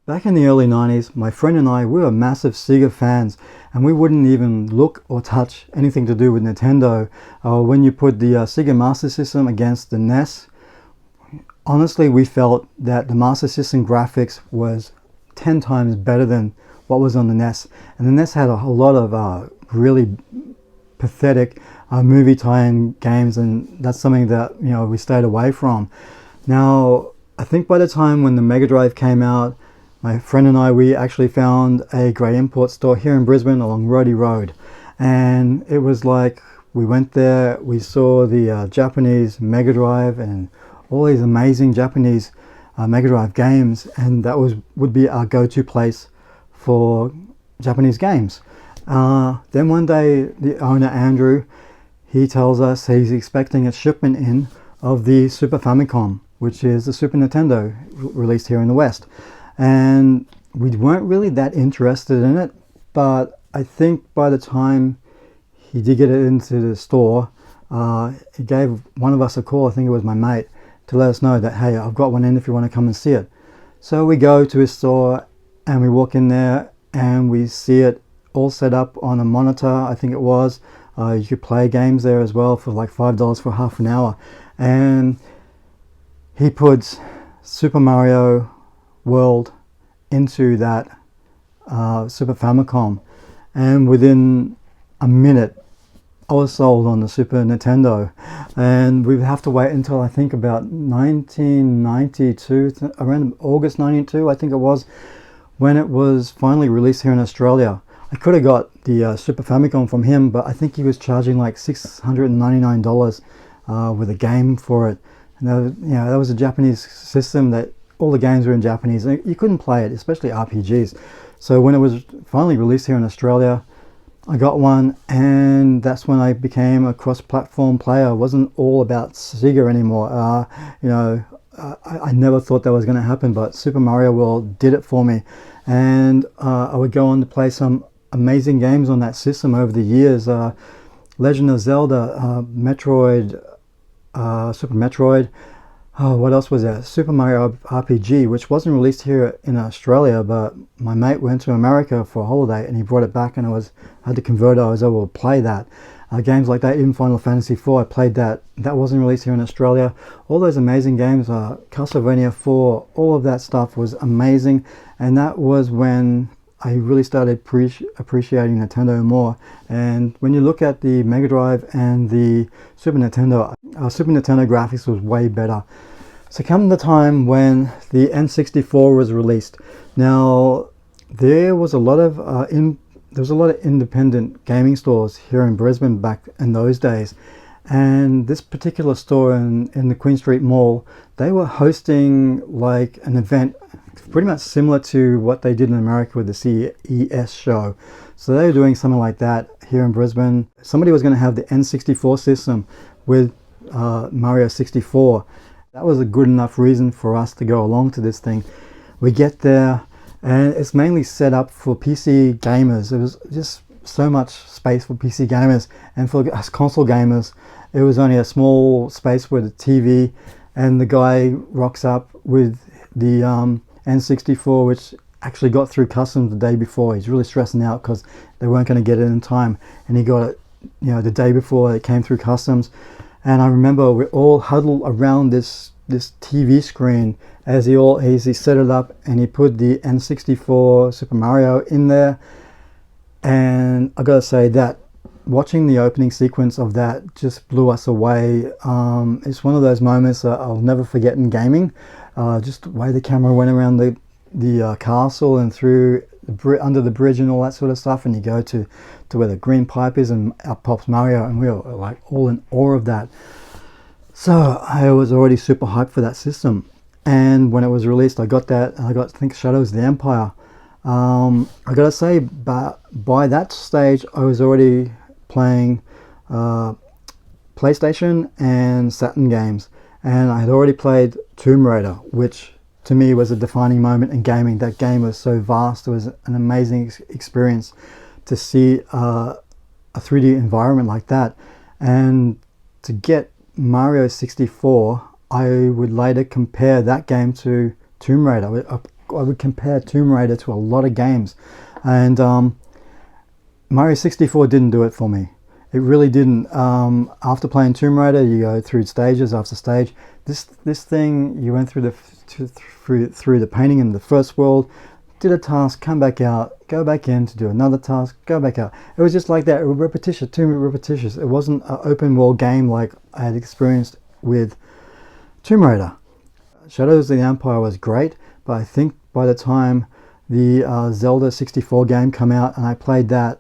Back in the early 90s, my friend and I, we were massive Sega fans, and we wouldn't even look or touch anything to do with Nintendo. When you put the Sega Master System against the NES, honestly, we felt that the Master System graphics was 10 times better than what was on the NES. And the NES had a whole lot of really pathetic movie tie-in games, and that's something that we stayed away from. Now, I think by the time when the Mega Drive came out, my friend and I, we actually found a great import store here in Brisbane along Rhodey Road. And it was like, we went there, we saw the Japanese Mega Drive and all these amazing Japanese Mega Drive games, and that would be our go-to place for Japanese games. Then one day, the owner, Andrew, he tells us he's expecting a shipment in of the Super Famicom, which is the Super Nintendo released here in the West. And we weren't really that interested in it, but I think by the time he did get it into the store, he gave one of us a call, I think it was my mate, to let us know that, hey, I've got one in if you want to come and see it. So we go to his store and we walk in there and we see it all set up on a monitor, I think it was. You could play games there as well for like $5 for half an hour. And he puts Super Mario World into that Super Famicom, and within a minute I was sold on the Super Nintendo. And we'd have to wait until I think about 1992, around August 92 I think it was, when it was finally released here in Australia. I could have got the Super Famicom from him, but I think he was charging like $699 with a game for it. And that was a Japanese system that all the games were in Japanese. You couldn't play it, especially RPGs. So when it was finally released here in Australia, I got one, and that's when I became a cross-platform player. It wasn't all about Sega anymore. I never thought that was going to happen, but Super Mario World did it for me. And I would go on to play some amazing games on that system over the years. Legend of Zelda, Metroid, Super Metroid. Oh, what else was there? Super Mario RPG, which wasn't released here in Australia, but my mate went to America for a holiday and he brought it back, and I had to convert it. I was able to play that. Games like that, even Final Fantasy IV, I played that. That wasn't released here in Australia. All those amazing games, Castlevania 4, all of that stuff was amazing, and that was when I really started appreciating Nintendo more. And when you look at the Mega Drive and the Super Nintendo graphics was way better. So come the time when the N64 was released. Now there was a lot of independent gaming stores here in Brisbane back in those days, and this particular store in the Queen Street Mall, they were hosting like an event pretty much similar to what they did in America with the CES show. So they were doing something like that here in Brisbane. Somebody was going to have the N64 system with Mario 64. That was a good enough reason for us to go along to this thing. We get there, and it's mainly set up for PC gamers. It was just so much space for PC gamers, and for us console gamers, it was only a small space with a TV. And the guy rocks up with the N64, which actually got through customs the day before. He's really stressing out because they weren't going to get it in time, and he got it the day before it came through customs. And I remember we all huddled around this TV screen as he set it up, and he put the N64 Super Mario in there. And I gotta say that watching the opening sequence of that just blew us away. It's one of those moments that I'll never forget in gaming. Just the way the camera went around the castle and through under the bridge and all that sort of stuff, and you go to where the green pipe is, and out pops Mario, and we were like all in awe of that. So I was already super hyped for that system, and when it was released, I got that, and I think Shadows of the Empire. I gotta say, but by that stage I was already playing PlayStation and Saturn games, and I had already played Tomb Raider, which to me was a defining moment in gaming. That game was so vast. It was an amazing experience to see a 3D environment like that. And to get Mario 64, I would later compare that game to Tomb Raider. would compare Tomb Raider to a lot of games, and Mario 64 didn't do it for me. It really didn't. After playing Tomb Raider, you go through stages after stage. This thing, you went through the painting in the first world, did a task, come back out, go back in to do another task, go back out. It was just like that. It was repetitious, too repetitious. It wasn't an open world game like I had experienced with Tomb Raider. Shadows of the Empire was great, but I think by the time the Zelda 64 game came out and I played that,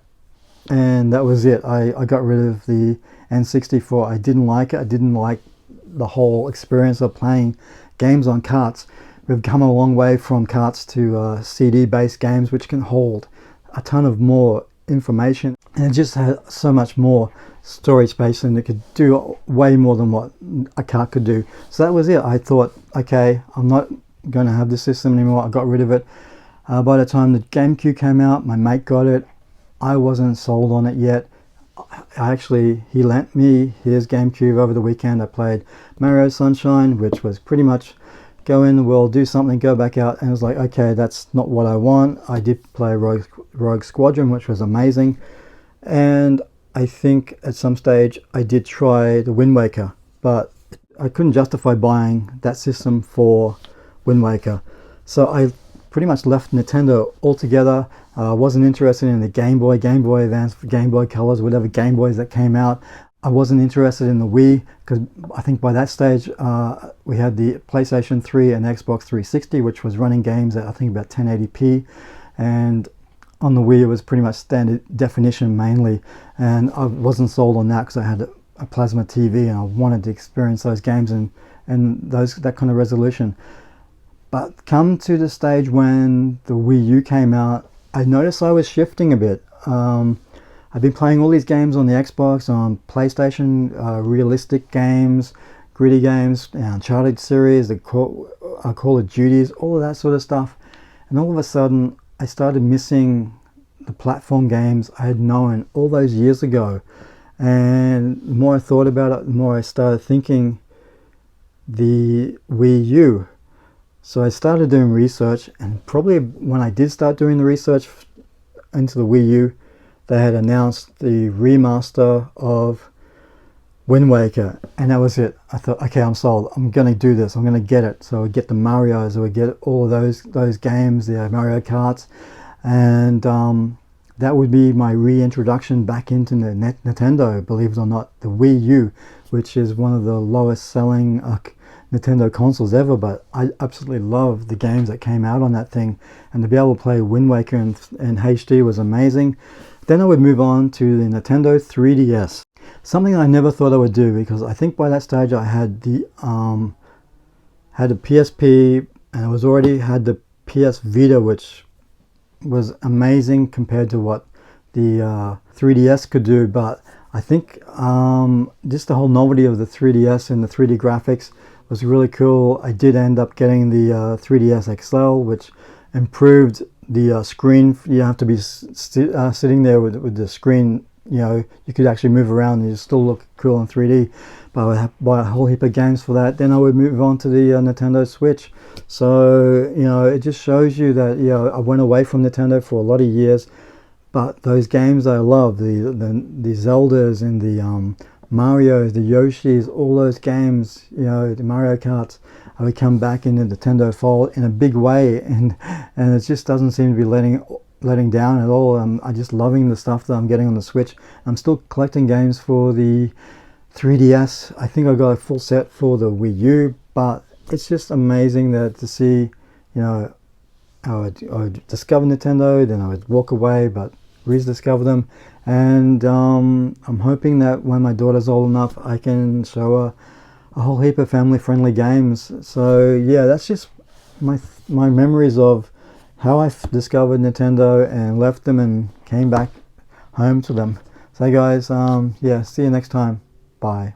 and that was it. I got rid of the N64. I didn't like it. I didn't like the whole experience of playing games on carts. We've come a long way from carts to CD-based games, which can hold a ton of more information, and it just had so much more storage space, and it could do way more than what a cart could do. So that was it. I thought, okay, I'm not going to have this system anymore. I got rid of it. By the time the GameCube came out, my mate got it. I wasn't sold on it yet. He lent me his GameCube over the weekend. I played Mario Sunshine, which was pretty much go in the world, do something, go back out, and it was like, okay, that's not what I want. I did play Rogue Squadron, which was amazing, and I think at some stage I did try the Wind Waker, but I couldn't justify buying that system for Wind Waker, so I pretty much left Nintendo altogether. Wasn't interested in the Game Boy Advance, Game Boy Colors, whatever Game Boys that came out. I wasn't interested in the Wii, because I think by that stage we had the PlayStation 3 and Xbox 360, which was running games at I think about 1080p, and on the Wii it was pretty much standard definition mainly, and I wasn't sold on that because I had a plasma TV and I wanted to experience those games and that kind of resolution. But come to the stage when the Wii U came out, I noticed I was shifting a bit. I've been playing all these games on the Xbox, on PlayStation, realistic games, gritty games, Uncharted series, the Call of Duties, all of that sort of stuff. And all of a sudden, I started missing the platform games I had known all those years ago. And the more I thought about it, the more I started thinking the Wii U. So I started doing research, and probably when I did start doing the research into the Wii U, they had announced the remaster of Wind Waker, and that was it. I thought, okay, I'm sold. I'm going to do this. I'm going to get it. So I would get the Marios, I would get all of those games, the Mario Karts, and that would be my reintroduction back into the Nintendo, believe it or not, the Wii U, which is one of the lowest selling Nintendo consoles ever, but I absolutely love the games that came out on that thing, and to be able to play Wind Waker in HD was amazing. Then I would move on to the Nintendo 3DS, something I never thought I would do, because I think by that stage I had the PSP, and I was already had the PS Vita, which was amazing compared to what the 3DS could do. But I think just the whole novelty of the 3DS and the 3D graphics was really cool. I did end up getting the 3DS XL, which improved the screen. You have to be sitting there with the screen, you could actually move around and you still look cool in 3D. But I would buy a whole heap of games for that. Then I would move on to the Nintendo Switch. So it just shows you that I went away from Nintendo for a lot of years, but those games I love, the Zeldas and the Marios, the Yoshis, all those games, the Mario Karts, I would come back into the Nintendo fold in a big way, and it just doesn't seem to be letting down at all. I'm just loving the stuff that I'm getting on the Switch. I'm still collecting games for the 3DS. I think I got a full set for the Wii U, but it's just amazing that to see, I would discover Nintendo, then I would walk away, but rediscover them. And I'm hoping that when my daughter's old enough, I can show her a whole heap of family-friendly games. So yeah, that's just my memories of how I discovered Nintendo and left them and came back home to them. So guys, yeah, see you next time. Bye.